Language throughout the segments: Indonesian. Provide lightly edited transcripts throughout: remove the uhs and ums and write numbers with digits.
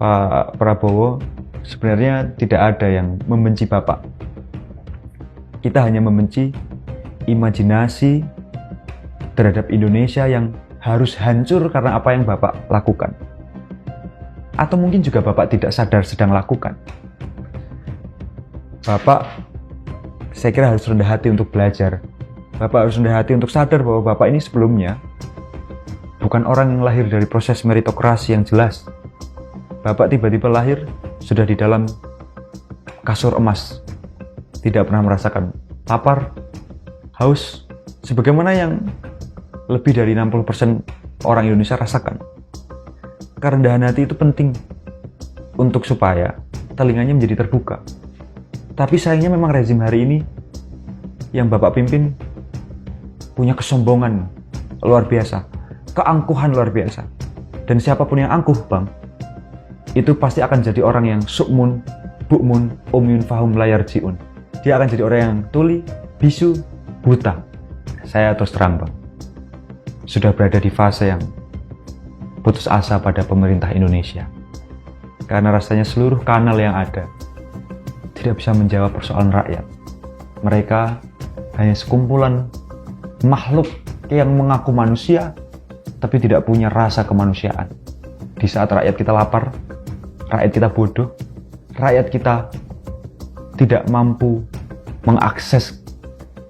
Pak Prabowo, sebenarnya tidak ada yang membenci Bapak. Kita hanya membenci imajinasi terhadap Indonesia yang harus hancur karena apa yang Bapak lakukan. Atau mungkin juga Bapak tidak sadar sedang lakukan. Bapak, saya kira harus rendah hati untuk belajar. Bapak harus rendah hati untuk sadar bahwa Bapak ini sebelumnya bukan orang yang lahir dari proses meritokrasi yang jelas. Bapak tiba-tiba lahir sudah di dalam kasur emas. Tidak pernah merasakan lapar, haus, sebagaimana yang lebih dari 60% orang Indonesia rasakan. Kerendahan hati itu penting untuk supaya telinganya menjadi terbuka. Tapi sayangnya memang rezim hari ini yang Bapak pimpin punya kesombongan luar biasa, keangkuhan luar biasa. Dan siapapun yang angkuh, Bang, itu pasti akan jadi orang yang sukmun, bukmun, umyun fahum layar jiun. Dia akan jadi orang yang tuli, bisu, buta. Saya terus terang, Bang, sudah berada di fase yang putus asa pada pemerintah Indonesia. Karena rasanya seluruh kanal yang ada tidak bisa menjawab persoalan rakyat. Mereka hanya sekumpulan makhluk yang mengaku manusia, tapi tidak punya rasa kemanusiaan. Di saat rakyat kita lapar, rakyat kita bodoh, rakyat kita tidak mampu mengakses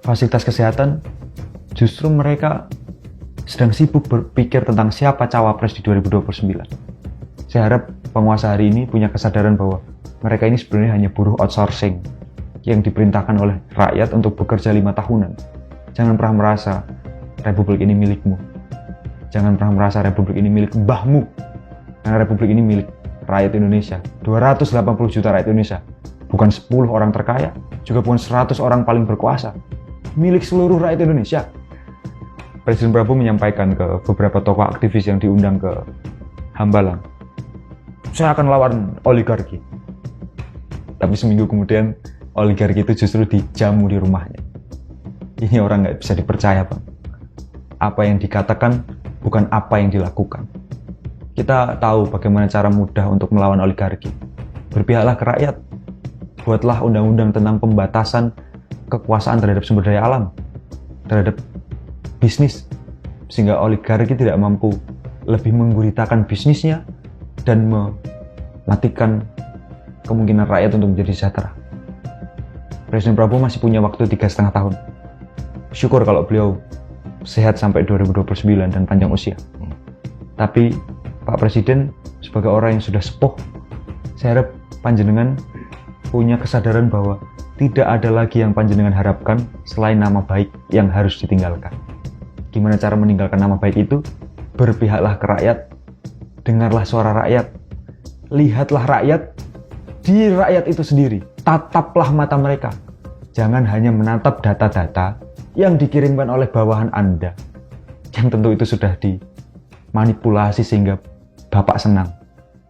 fasilitas kesehatan, justru mereka sedang sibuk berpikir tentang siapa cawapres di 2029. Saya harap penguasa hari ini punya kesadaran bahwa mereka ini sebenarnya hanya buruh outsourcing yang diperintahkan oleh rakyat untuk bekerja 5 tahunan. Jangan pernah merasa republik ini milikmu. Jangan pernah merasa republik ini milik mbahmu. Karena republik ini milik rakyat Indonesia. 280 juta rakyat Indonesia. Bukan 10 orang terkaya, juga bukan 100 orang paling berkuasa. Milik seluruh rakyat Indonesia. Presiden Prabowo menyampaikan ke beberapa tokoh aktivis yang diundang ke Hambalang, saya akan lawan oligarki. Tapi seminggu kemudian oligarki itu justru dijamu di rumahnya. Ini orang nggak bisa dipercaya, Bang. Apa yang dikatakan bukan apa yang dilakukan. Kita tahu bagaimana cara mudah untuk melawan oligarki. Berpihaklah ke rakyat. Buatlah undang-undang tentang pembatasan kekuasaan terhadap sumber daya alam, terhadap bisnis, sehingga oligarki tidak mampu lebih mengguritakan bisnisnya dan mematikan kemungkinan rakyat untuk menjadi sejahtera. Presiden Prabowo masih punya waktu 3,5 tahun. Syukur kalau beliau sehat sampai 2029 dan panjang usia. Tapi Pak Presiden sebagai orang yang sudah sepuh, saya harap panjenengan punya kesadaran bahwa tidak ada lagi yang panjenengan harapkan selain nama baik yang harus ditinggalkan. Gimana cara meninggalkan nama baik itu? Berpihaklah ke rakyat, dengarlah suara rakyat, lihatlah rakyat, di rakyat itu sendiri, tataplah mata mereka. Jangan hanya menatap data-data yang dikirimkan oleh bawahan Anda, yang tentu itu sudah dimanipulasi sehingga Bapak senang.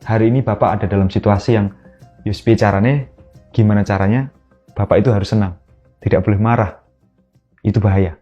Hari ini Bapak ada dalam situasi yang gimana caranya Bapak itu harus senang, tidak boleh marah. Itu bahaya.